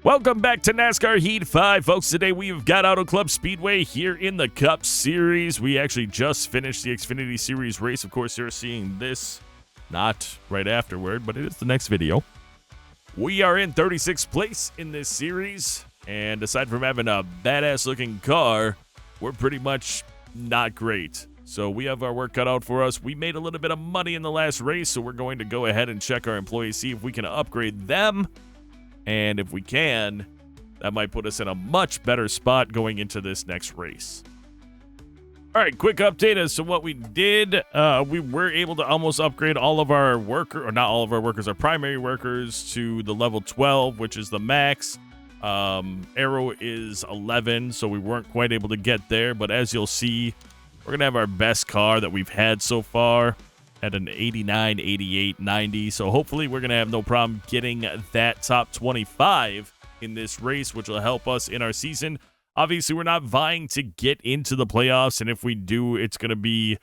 Welcome back to NASCAR Heat 5, folks. Today we've got Auto Club Speedway here in the Cup Series. We actually just finished the Xfinity Series race. Of course, you're seeing this not right afterward, but it is the next video. We are in 36th place in this series, and aside from having a badass-looking car, we're pretty much not great. So we have our work cut out for us. We made a little bit of money in the last race, so we're going to go ahead and check our employees, see if we can upgrade them. And if we can, that might put us in a much better spot going into this next race. All right, quick update as to what we did. We were able to almost upgrade all of our workers, or not all of our workers, our primary workers to the level 12, which is the max. Arrow is 11, so we weren't quite able to get there. But as you'll see, we're going to have our best car that we've had so far at an 89, 88, 90. So hopefully we're going to have no problem getting that top 25 in this race, which will help us in our season. Obviously, we're not vying to get into the playoffs, and if we do, it's going to be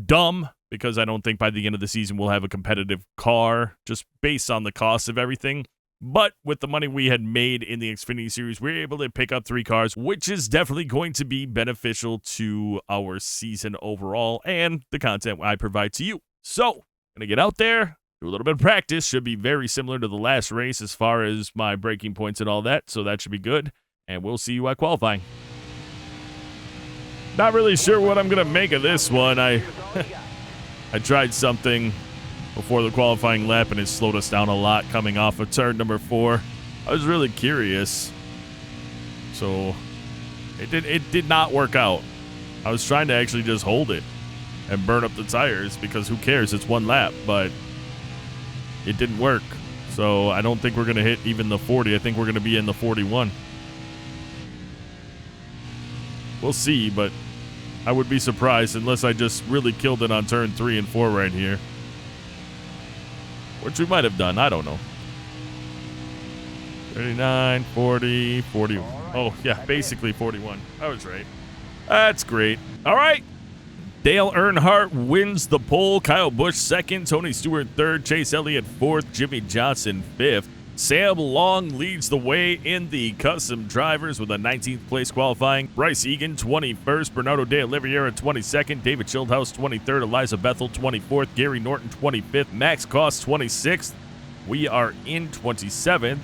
dumb because I don't think by the end of the season we'll have a competitive car just based on the cost of everything. But with the money we had made in the Xfinity Series, we were able to pick up 3 cars, which is definitely going to be beneficial to our season overall and the content I provide to you. So, going to get out there, do a little bit of practice. Should be very similar to the last race as far as my braking points and all that, so that should be good. And we'll see you at qualifying. Not really sure what I'm going to make of this one. I tried something before the qualifying lap, and it slowed us down a lot coming off of turn number 4. I was really curious. So, it did not work out. I was trying to actually just hold it and burn up the tires because who cares? It's one lap, but it didn't work. So, I don't think we're going to hit even the 40. I think we're going to be in the 41. We'll see, but I would be surprised unless I just really killed it on turn 3 and 4 right here. Which we might have done. I don't know. 39, 40, 40. Oh, yeah, basically 41. I was right. That's great. All right. Dale Earnhardt wins the pole. Kyle Busch second. Tony Stewart third. Chase Elliott fourth. Jimmy Johnson fifth. Sam Long leads the way in the custom drivers with a 19th place qualifying. Bryce Egan 21st, Bernardo de Oliveira 22nd, David Schildhouse 23rd, Eliza Bethel 24th, Gary Norton 25th, Max Koss 26th. We are in 27th.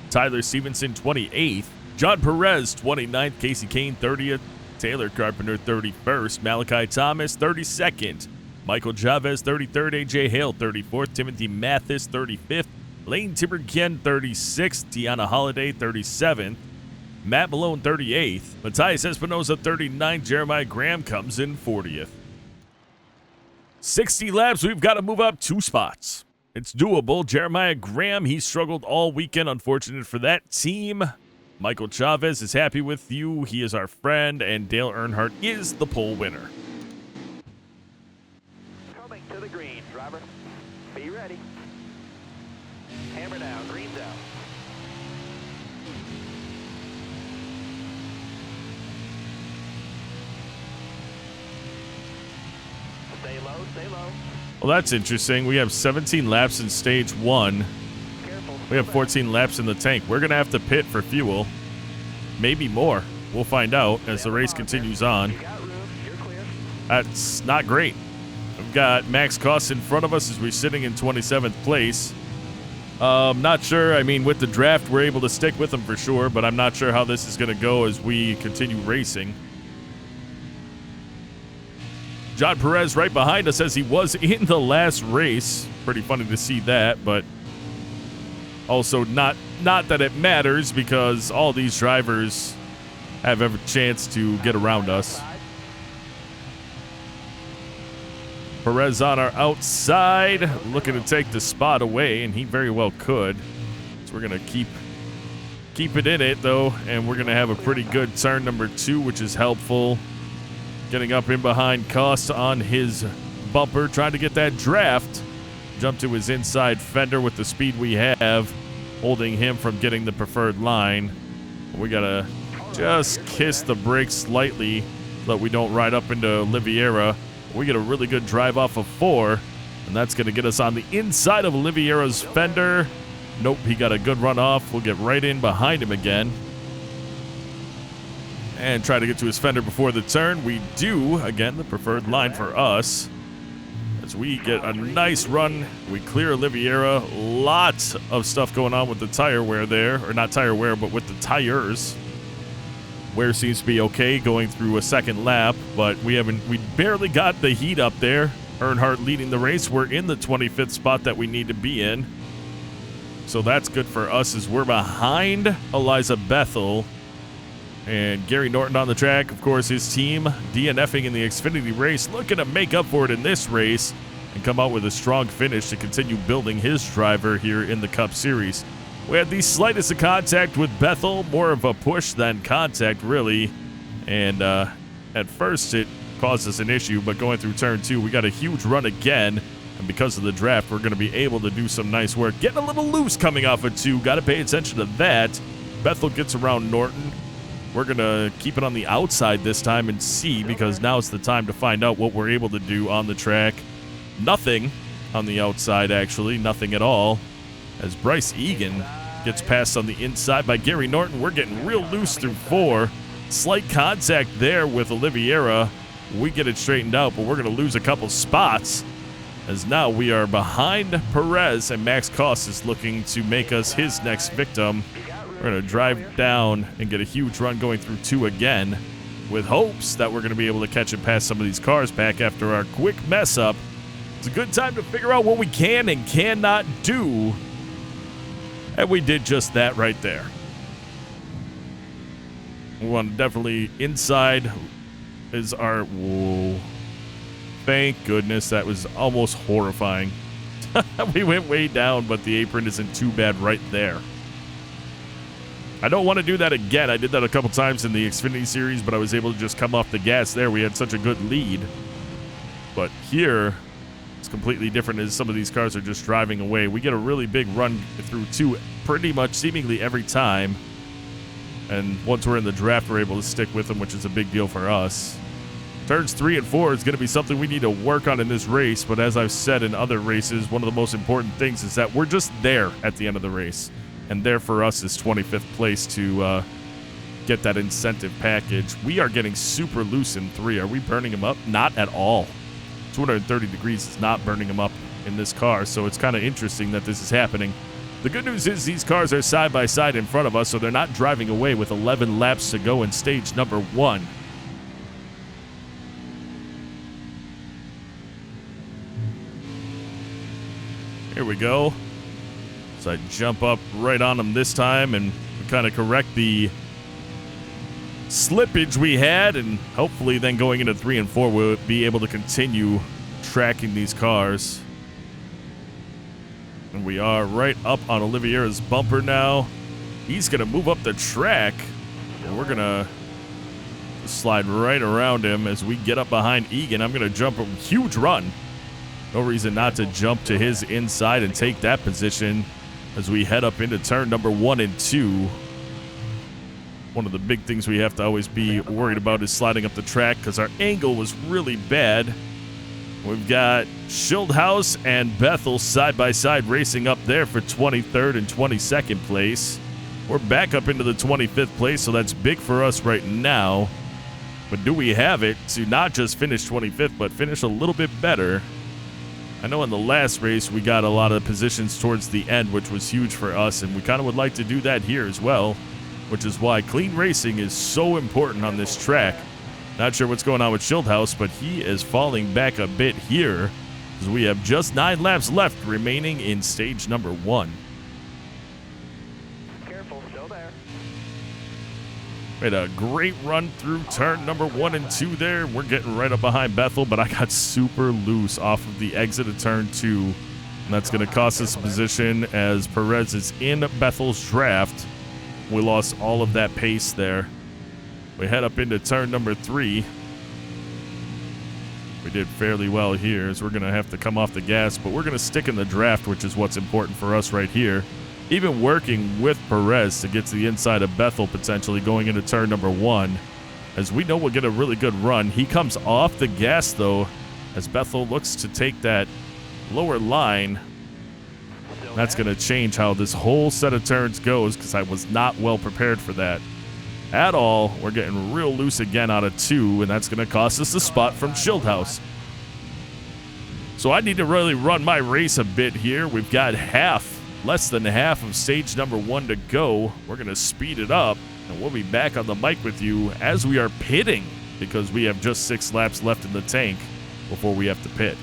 Tyler Stevenson 28th, John Perez 29th, Casey Kane 30th, Taylor Carpenter 31st, Malachi Thomas 32nd, Michael Chavez 33rd, AJ Hale 34th, Timothy Mathis 35th, Lane Timbergen 36th, Tiana Holiday 37th, Matt Malone 38th, Matthias Espinoza 39th, Jeremiah Graham comes in 40th. 60 laps, we've got to move up 2 spots. It's doable. Jeremiah Graham, he struggled all weekend, unfortunate for that team. Michael Chavez is happy with you. He is our friend, and Dale Earnhardt is the pole winner. Coming to the green, driver. Be ready. Hammer down, green's out. Stay low, stay low. Well, that's interesting. We have 17 laps in stage 1. Careful. We have 14 laps in the tank. We're going to have to pit for fuel. Maybe more. We'll find out as the race continues on. You got room, you're clear. That's not great. We've got Max Koss in front of us as we're sitting in 27th place. Not sure. I mean, with the draft, we're able to stick with them for sure, but I'm not sure how this is going to go as we continue racing. John Perez right behind us as he was in the last race. Pretty funny to see that, but also not that it matters because all these drivers have every chance to get around us. Perez on our outside, looking to take the spot away, and he very well could. So we're going to keep it in it, though, and we're going to have a pretty good turn number 2, which is helpful. Getting up in behind Koss on his bumper, trying to get that draft. Jump to his inside fender with the speed we have, holding him from getting the preferred line. We got to just kiss the brakes slightly so that we don't ride up into Oliveira. We get a really good drive off of 4, and that's going to get us on the inside of Oliveira's fender. Nope, he got a good run off. We'll get right in behind him again. And try to get to his fender before the turn. We do, again, the preferred line for us. As we get a nice run, we clear Oliveira. Lots of stuff going on with the tire wear there. Or not tire wear, but with the tires. Wear seems to be okay going through a second lap, but we barely got the heat up there. Earnhardt leading the race. We're in the 25th spot that we need to be in. So that's good for us as we're behind Eliza Bethel. And Gary Norton on the track, of course, his team DNFing in the Xfinity race, looking to make up for it in this race and come out with a strong finish to continue building his driver here in the Cup Series. We had the slightest of contact with Bethel, more of a push than contact, really. And at first, it caused us an issue, but going through turn 2, we got a huge run again. And because of the draft, we're going to be able to do some nice work. Getting a little loose coming off of 2. Got to pay attention to that. Bethel gets around Norton. We're going to keep it on the outside this time and see, because now it's the time to find out what we're able to do on the track. Nothing on the outside, actually. Nothing at all. As Bryce Egan gets passed on the inside by Gary Norton. We're getting real loose through 4. Slight contact there with Oliveira. We get it straightened out, but we're going to lose a couple spots, as now we are behind Perez, and Max Koss is looking to make us his next victim. We're going to drive down and get a huge run going through 2 again, with hopes that we're going to be able to catch and pass some of these cars back after our quick mess up. It's a good time to figure out what we can and cannot do, and we did just that right there. We want to definitely inside is our... Whoa. Thank goodness, that was almost horrifying. We went way down, but the apron isn't too bad right there. I don't want to do that again. I did that a couple times in the Xfinity Series, but I was able to just come off the gas there. We had such a good lead. But here, it's completely different, as some of these cars are just driving away. We get a really big run through 2 pretty much seemingly every time. And once we're in the draft, we're able to stick with them, which is a big deal for us. Turns 3 and 4 is going to be something we need to work on in this race, but as I've said in other races, one of the most important things is that we're just there at the end of the race. And there for us is 25th place to get that incentive package. We are getting super loose in 3. Are we burning them up? Not at all. 230 degrees is not burning them up in this car, so it's kind of interesting that this is happening. The good news is these cars are side by side in front of us, so they're not driving away with 11 laps to go in stage number 1. Here we go. So I jump up right on them this time and kind of correct the slippage we had, and hopefully then going into 3 and 4 we'll be able to continue tracking these cars. And we are right up on Oliveira's bumper now. He's going to move up the track, and we're going to slide right around him as we get up behind Egan. I'm going to jump a huge run. No reason not to jump to his inside and take that position as we head up into turn number 1 and 2. One of the big things we have to always be worried about is sliding up the track, because our angle was really bad. We've got Schildhaus and Bethel side by side racing up there for 23rd and 22nd place. We're back up into the 25th place, so that's big for us right now. But do we have it to not just finish 25th, but finish a little bit better? I know in the last race we got a lot of positions towards the end, which was huge for us, and we kind of would like to do that here as well, which is why clean racing is so important on this track. Not sure what's going on with Schildhaus, but he is falling back a bit here, as we have just 9 laps left remaining in stage number 1. Careful, still there. We had a great run through turn number 1 and 2 there. We're getting right up behind Bethel, but I got super loose off of the exit of turn 2. And that's going to cost us a position as Perez is in Bethel's draft. We lost all of that pace there. We head up into turn number 3. We did fairly well here, as we're going to have to come off the gas, but we're going to stick in the draft, which is what's important for us right here. Even working with Perez to get to the inside of Bethel, potentially going into turn number 1, as we know we'll get a really good run. He comes off the gas, though, as Bethel looks to take that lower line. That's going to change how this whole set of turns goes because I was not well prepared for that at all. We're getting real loose again out of 2, and that's going to cost us the spot from Schildhaus. So I need to really run my race a bit here. We've got less than half of stage number 1 to go. We're going to speed it up, and we'll be back on the mic with you as we are pitting because we have just 6 laps left in the tank before we have to pit.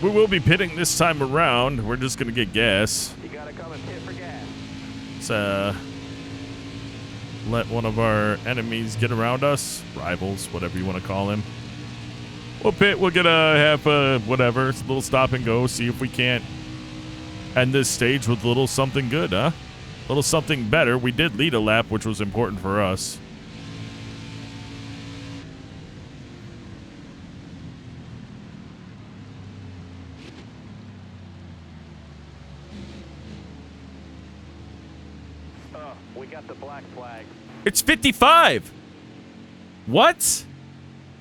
We will be pitting this time around. We're just going to get gas. You gotta come and pit for gas. Let's let one of our enemies get around us. Rivals, whatever you want to call him. We'll pit. We'll get a half whatever. It's a little stop and go. See if we can't end this stage with a little something good, huh? A little something better. We did lead a lap, which was important for us. We got the black flag. It's 55. What?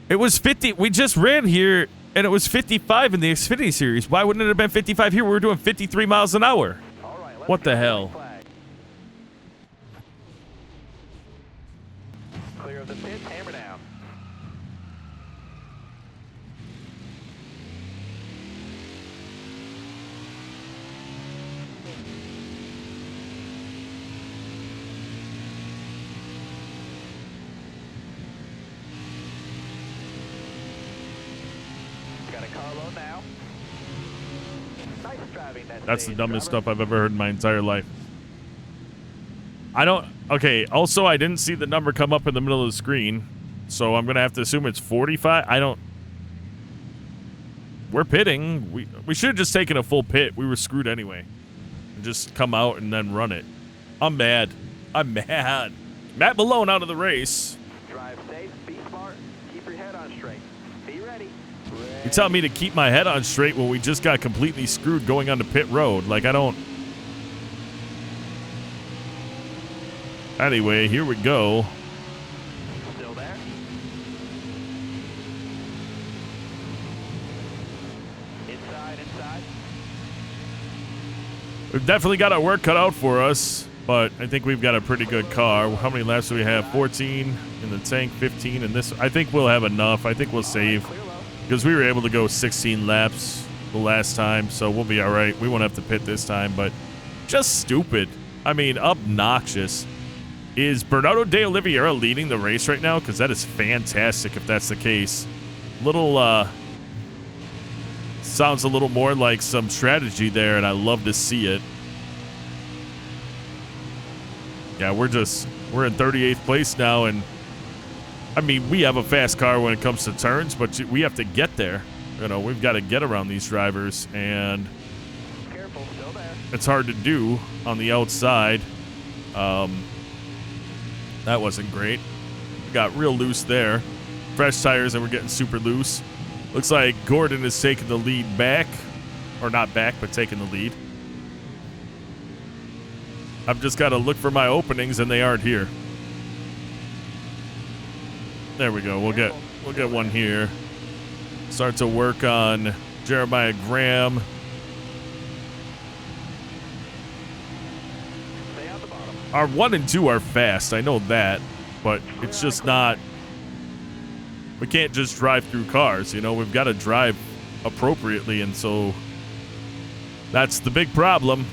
It was 50. We just ran here, and it was 55 in the Xfinity Series. Why wouldn't it have been 55 here? We were doing 53 miles an hour. All right, let's What the get hell? black flag. Clear of the pits, hammer down. Got a carload now. Nice driving that That's the stage, dumbest driver. stuff I've ever heard in my entire life. Okay, also, I didn't see the number come up in the middle of the screen, so I'm going to have to assume it's 45. We're pitting. We should have just taken a full pit. We were screwed anyway. And just come out and then run it. I'm mad. I'm mad. Matt Malone out of the race. Drive safe, be smart, keep your head on straight. Be ready. You tell me to keep my head on straight when we just got completely screwed going onto pit road. Like, I don't... Anyway, here we go. Still there? Inside. We've definitely got our work cut out for us, but I think we've got a pretty good car. How many laps do we have? 14 in the tank, 15 in this. I think we'll have enough. I think we'll save Clear low. because we were able to go 16 laps the last time, so we'll be all right. We won't have to pit this time, but just stupid. I mean, obnoxious. Is Bernardo de Oliveira leading the race right now? Because that is fantastic if that's the case. Sounds a little more like some strategy there, and I love to see it. Yeah, we're in 38th place now, and I mean, we have a fast car when it comes to turns, but we have to get there. You know, we've got to get around these drivers, and Careful, still there. it's hard to do on the outside. That wasn't great. We got real loose there. Fresh tires, and we're getting super loose. Looks like Gordon is taking the lead back. Or not back, but taking the lead. I've just got to look for my openings, and they aren't here. There we go. We'll get one here. Start to work on Jeremiah Graham. Stay on the bottom. Our 1 and 2 are fast. I know that, but it's just not. We can't just drive through cars. You know, we've got to drive appropriately, and so that's the big problem.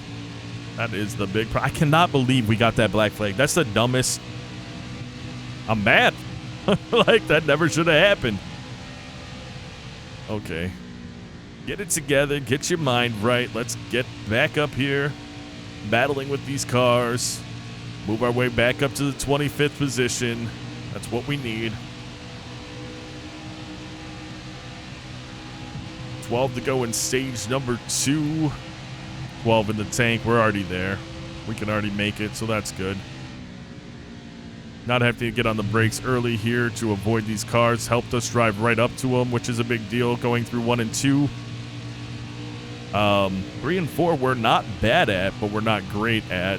That is the big problem. I cannot believe we got that black flag. That's the dumbest. I'm mad. Like, that never should have happened. Okay. Get it together. Get your mind right. Let's get back up here battling with these cars, move our way back up to the 25th position. That's what we need. 12 to go in stage number 2. 12 in the tank. We're already there. We can already make it, so that's good. Not having to get on the brakes early here to avoid these cars helped us drive right up to them, which is a big deal going through 1 and 2. 3 and 4 we're not bad at, but we're not great at.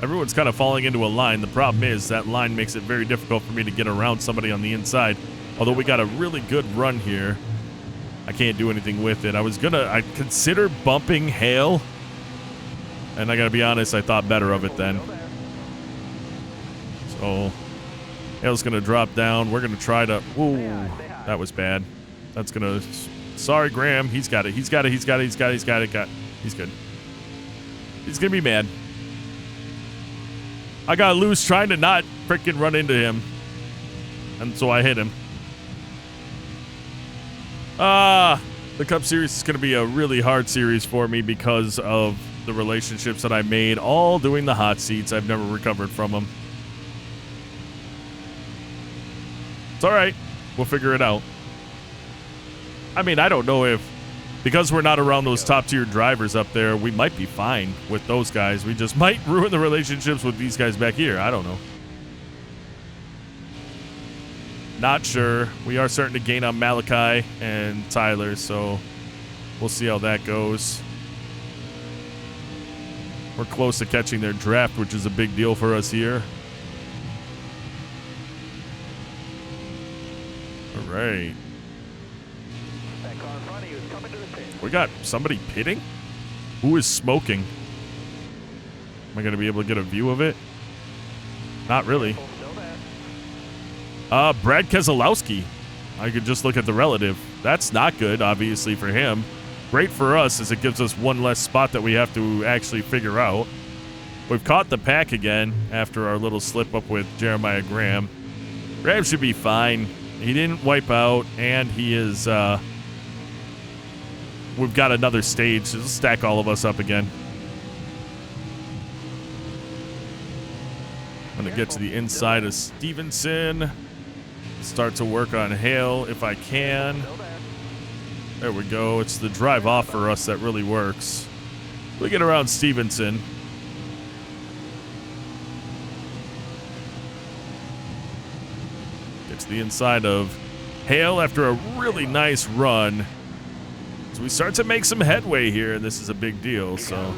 Everyone's kind of falling into a line. The problem is that line makes it very difficult for me to get around somebody on the inside. Although we got a really good run here, I can't do anything with it. I consider bumping Hale, and I gotta be honest, I thought better of it then. So Hale's gonna drop down. We're gonna try to. Ooh, that was bad. That's gonna. Sorry, Graham. He's got it. He's got it. He's got it. He's got it. He's got it. He's good. He's gonna be mad. I got loose trying to not freaking run into him, and so I hit him. The Cup Series is going to be a really hard series for me because of the relationships that I made, all doing the hot seats. I've never recovered from them. It's all right. We'll figure it out. I mean, I don't know if, because we're not around those top-tier drivers up there, we might be fine with those guys. We just might ruin the relationships with these guys back here. I don't know. Not sure. We are starting to gain on Malachi and Tyler, so we'll see how that goes. We're close to catching their draft, which is a big deal for us here. All right. That car in front of you is coming to the pit. We got somebody pitting? Who is smoking? Am I going to be able to get a view of it? Not really. Brad Keselowski. I could just look at the relative. That's not good, obviously, for him. Great for us, as it gives us one less spot that we have to actually figure out. We've caught the pack again after our little slip-up with Jeremiah Graham. Graham should be fine. He didn't wipe out, and he is, we've got another stage. It'll stack all of us up again. I'm going to get to the inside of Stevenson. Start to work on Hale if I can. There we go. It's the drive off for us that really works. We get around Stevenson. Get to the inside of Hale after a really nice run. So we start to make some headway here, and this is a big deal. So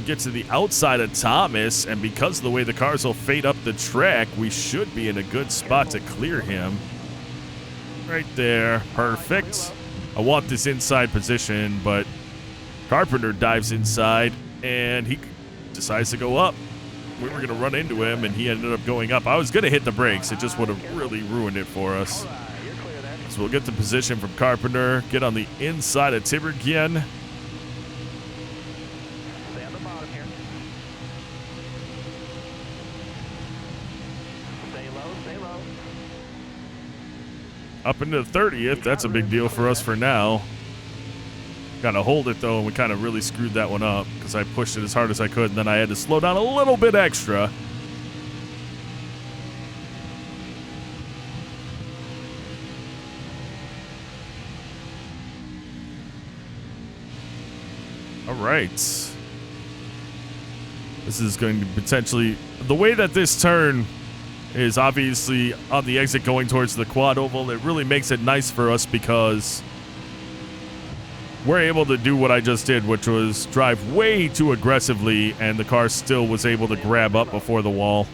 get to the outside of Thomas, and because of the way the cars will fade up the track, we should be in a good spot to clear him. Right there. Perfect. I want this inside position, but Carpenter dives inside, and he decides to go up. We were going to run into him, and he ended up going up. I was going to hit the brakes. It just would have really ruined it for us. So we'll get the position from Carpenter, get on the inside of Tiberghien. Up into the 30th. That's a big deal for us for now. Got to hold it, though, and we kind of really screwed that one up because I pushed it as hard as I could, and then I had to slow down a little bit extra. All right. This is going to potentially... The way that this turn is obviously on the exit going towards the quad oval, it really makes it nice for us because we're able to do what I just did, which was drive way too aggressively, and the car still was able to grab up before the wall.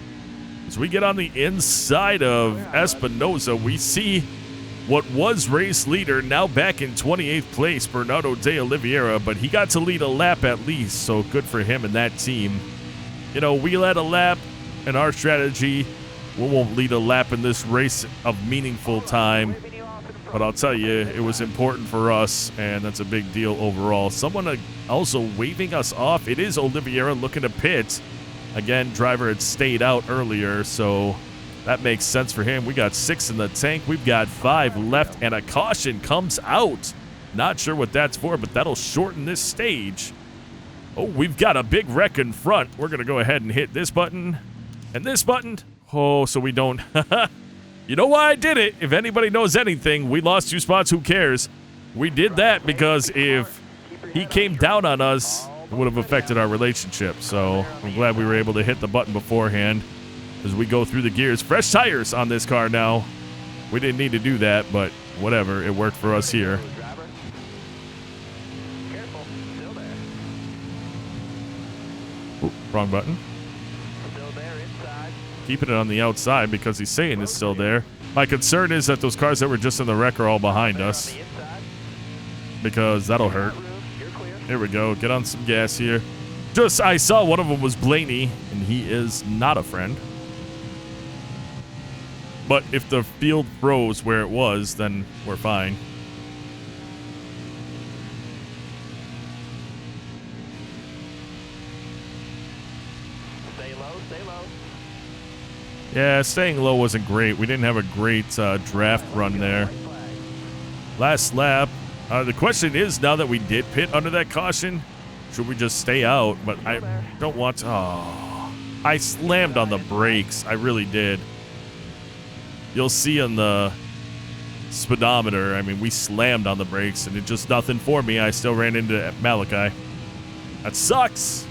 As we get on the inside of Espinosa, we see what was race leader, now back in 28th place, Bernardo de Oliveira, but he got to lead a lap at least, so good for him and that team. You know, we led a lap, and our strategy, we won't lead a lap in this race of meaningful time, but I'll tell you, it was important for us, and that's a big deal overall. Someone also waving us off. It is Oliveira looking to pit. Again, driver had stayed out earlier, so That makes sense for him. We got 6 in the tank. We've got 5 left, and a caution comes out. Not sure what that's for, but that'll shorten this stage. Oh, we've got a big wreck in front. We're going to go ahead and hit this button and this button. Oh, so we don't. You know why I did it? If anybody knows anything, we lost 2 spots. Who cares? We did that because if he came down on us, it would have affected our relationship. So I'm glad we were able to hit the button beforehand as we go through the gears. Fresh tires on this car now. We didn't need to do that, but whatever. It worked for us here. Ooh, wrong button. Keeping it on the outside because he's saying it's still there. My concern is that those cars that were just in the wreck are all behind us, because that'll hurt. Here we go. Get on some gas here. I saw one of them was Blaney, and he is not a friend. But if the field froze where it was, then we're fine. Stay low, stay low. Yeah, staying low wasn't great. We didn't have a great draft run there. Last lap. The question is, now that we did pit under that caution, should we just stay out? But I don't want to. Oh, I slammed on the brakes. I really did. You'll see on the speedometer, I mean, we slammed on the brakes, and it just nothing for me. I still ran into Malachi. That sucks.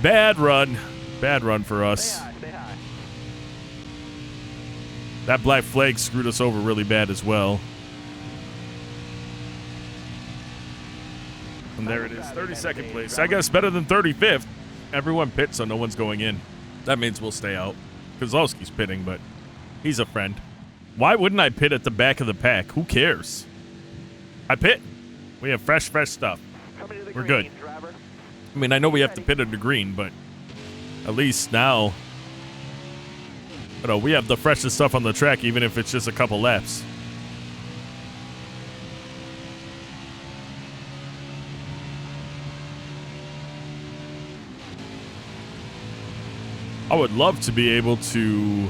Bad run. Bad run for us. Stay high, stay high. That black flag screwed us over really bad as well. And there it is, 32nd place. I guess better than 35th. Everyone pits, so no one's going in. That means we'll stay out. Kozlowski's pitting, but he's a friend. Why wouldn't I pit at the back of the pack? Who cares? I pit. We have fresh stuff. Coming to the We're green, good. driver. I mean, I know we have to pit under green, but at least now, you know, we have the freshest stuff on the track, even if it's just a couple laps. I would love to be able to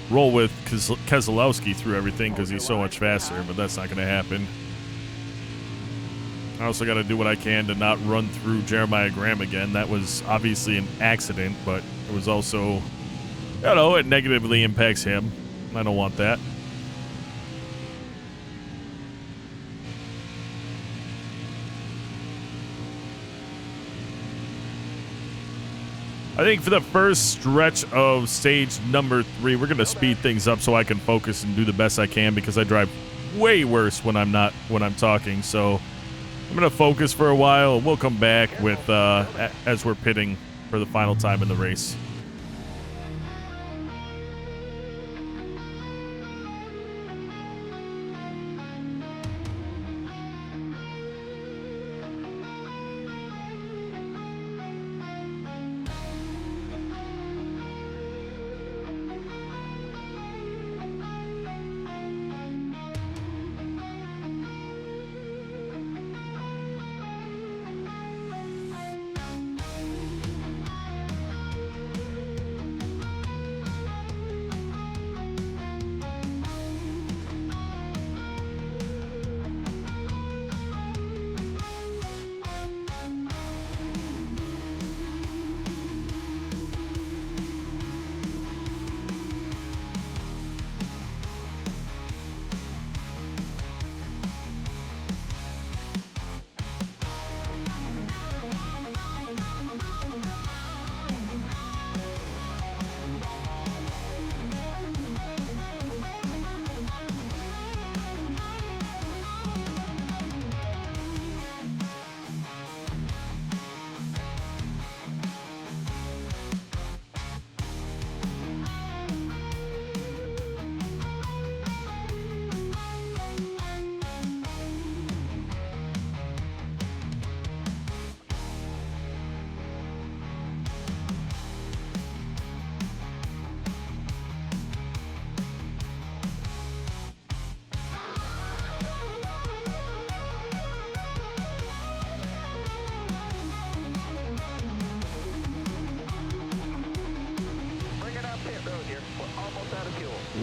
roll with Keselowski through everything because he's so much faster, but that's not going to happen. I also got to do what I can to not run through Jeremiah Graham again. That was obviously an accident, but it was also, you know, it negatively impacts him. I don't want that. I think for the first stretch of stage number 3, we're going to speed things up so I can focus and do the best I can because I drive way worse when I'm talking. So I'm going to focus for a while, and we'll come back with as we're pitting for the final time in the race.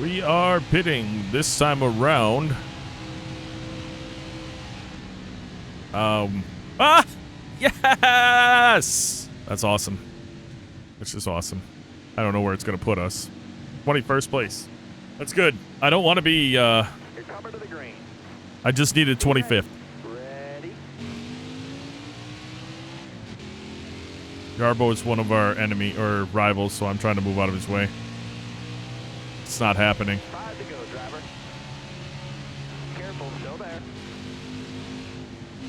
We are pitting this time around. Yes! That's awesome. It's just awesome. I don't know where it's going to put us. 21st place. That's good. I don't want to be, You're coming to the green. I just needed 25th. Ready? Garbo is one of our enemy or rivals, so I'm trying to move out of his way. It's not happening. 5 to go, driver. Careful, still there.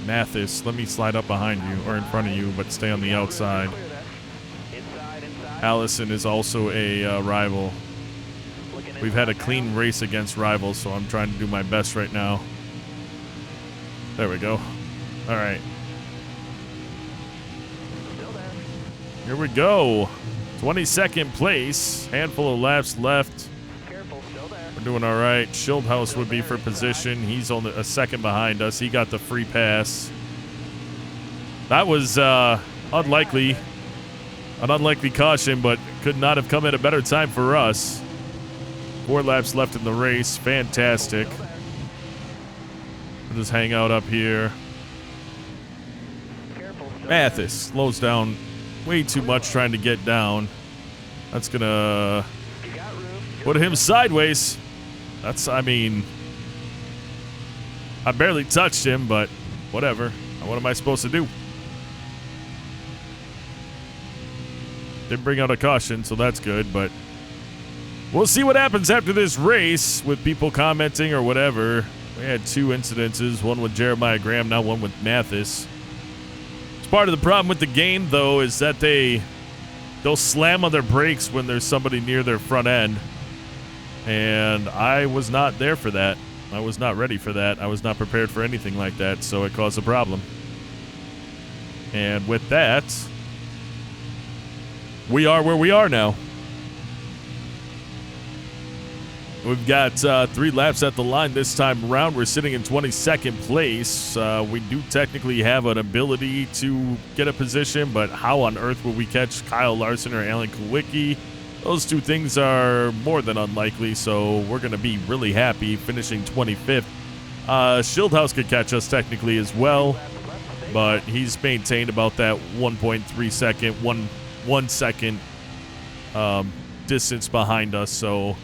Mathis, let me slide up behind you or in front of you, but stay on the outside. Clear that. Inside. Allison is also a rival. Looking We've had a inside clean now. race against rivals, so I'm trying to do my best right now. There we go. All right. Still there. Here we go. 22nd place. Handful of laps left. Careful, still there. We're doing all right. Schildhaus would be for position. He's only a second behind us. He got the free pass. That was unlikely. An unlikely caution, but could not have come at a better time for us. 4 laps left in the race. Fantastic. Still there. We'll just hang out up here. Careful, still Mathis slows down way too much trying to get down. That's gonna there. You got room. put him sideways. That's, I mean, I barely touched him, but whatever. What am I supposed to do? Didn't bring out a caution, so that's good, but we'll see what happens after this race with people commenting or whatever. We had 2 incidences, one with Jeremiah Graham, now one with Mathis. It's part of the problem with the game, though, is that they'll slam on their brakes when there's somebody near their front end. And I was not there for that. I was not ready for that. I was not prepared for anything like that, so it caused a problem. And with that, we are where we are now. We've got 3 laps at the line this time around. We're sitting in 22nd place. We do technically have an ability to get a position, but how on earth will we catch Kyle Larson or Alan Kowicki? Those 2 things are more than unlikely, so we're going to be really happy finishing 25th. Schildhaus could catch us technically as well, but he's maintained about that 1.3 second, 1 second distance behind us, so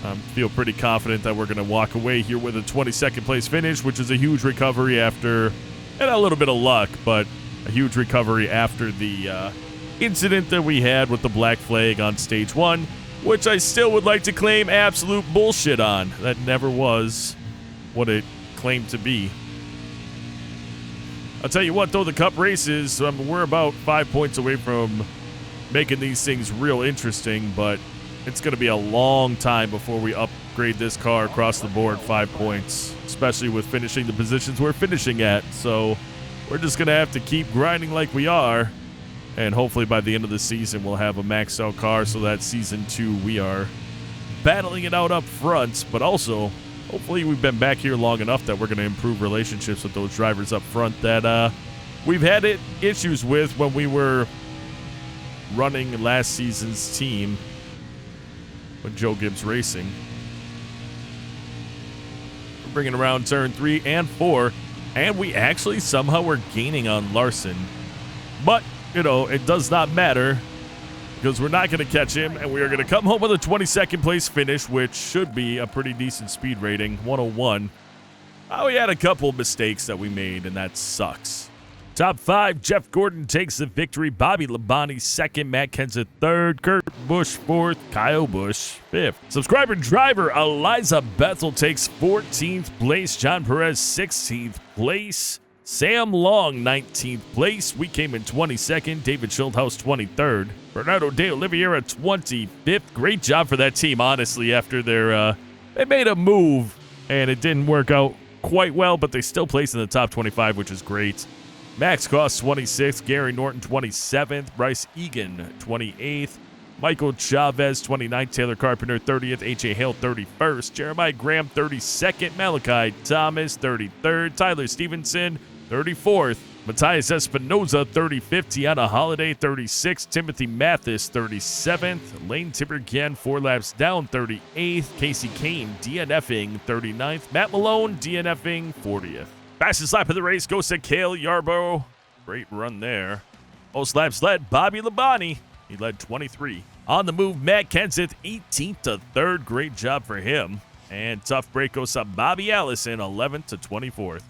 I feel pretty confident that we're going to walk away here with a 22nd place finish, which is a huge recovery after, and a little bit of luck, but a huge recovery after the incident that we had with the black flag on stage 1, which I still would like to claim absolute bullshit on. That never was what it claimed to be. I'll tell you what, though, the Cup races, we're about 5 points away from making these things real interesting, but it's going to be a long time before we upgrade this car across the board 5 points, especially with finishing the positions we're finishing at. So we're just going to have to keep grinding like we are, and hopefully by the end of the season we'll have a maxed out car so that season 2 we are battling it out up front, but also hopefully we've been back here long enough that we're going to improve relationships with those drivers up front that we've had issues with when we were running last season's team with Joe Gibbs Racing. We're bringing around turn 3 and 4, and we actually somehow were gaining on Larson. But, you know, it does not matter because we're not going to catch him, and we are going to come home with a 22nd place finish, which should be a pretty decent speed rating, 101. We had a couple of mistakes that we made, and that sucks. Top 5, Jeff Gordon takes the victory. Bobby Labonte second. Matt Kenseth third. Kurt Busch fourth. Kyle Busch fifth. Subscriber driver Eliza Bethel takes 14th place. John Perez 16th place. Sam Long 19th place. We came in 22nd. David Schildhaus 23rd. Bernardo De Oliveira 25th. Great job for that team, honestly, after they made a move and it didn't work out quite well, but they still placed in the top 25, which is great. Max Cross 26th, Gary Norton 27th, Bryce Egan 28th, Michael Chavez 29th, Taylor Carpenter 30th, H.A. Hale 31st, Jeremiah Graham 32nd, Malachi Thomas 33rd, Tyler Stevenson 34th, Matthias Espinoza, 30-50 on a holiday, 36th. Timothy Mathis, 37th. Lane Tibergen, 4 laps down, 38th. Casey Kane, DNFing, 39th. Matt Malone, DNFing, 40th. Fastest lap of the race goes to Cale Yarborough. Great run there. Most laps led Bobby Labonte. He led 23. On the move, Matt Kenseth, 18th to 3rd. Great job for him. And tough break goes to Bobby Allison, 11th to 24th.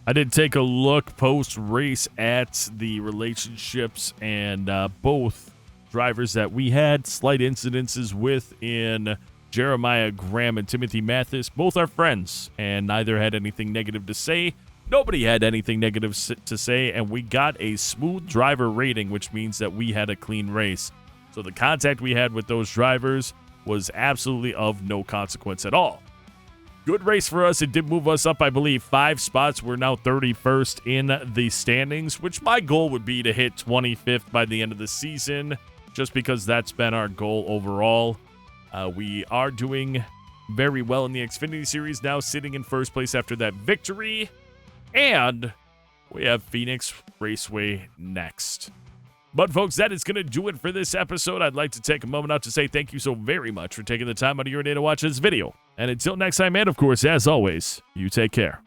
I did take a look post-race at the relationships and both drivers that we had slight incidences with in Jeremiah Graham and Timothy Mathis. Both are friends, and neither had anything negative to say. Nobody had anything negative to say, and we got a smooth driver rating, which means that we had a clean race. So the contact we had with those drivers was absolutely of no consequence at all. Good race for us. It did move us up, I believe, 5 spots. We're now 31st in the standings, which my goal would be to hit 25th by the end of the season, just because that's been our goal overall. We are doing very well in the Xfinity Series now, sitting in first place after that victory. And we have Phoenix Raceway next. But, folks, that is going to do it for this episode. I'd like to take a moment out to say thank you so very much for taking the time out of your day to watch this video. And until next time, and of course, as always, you take care.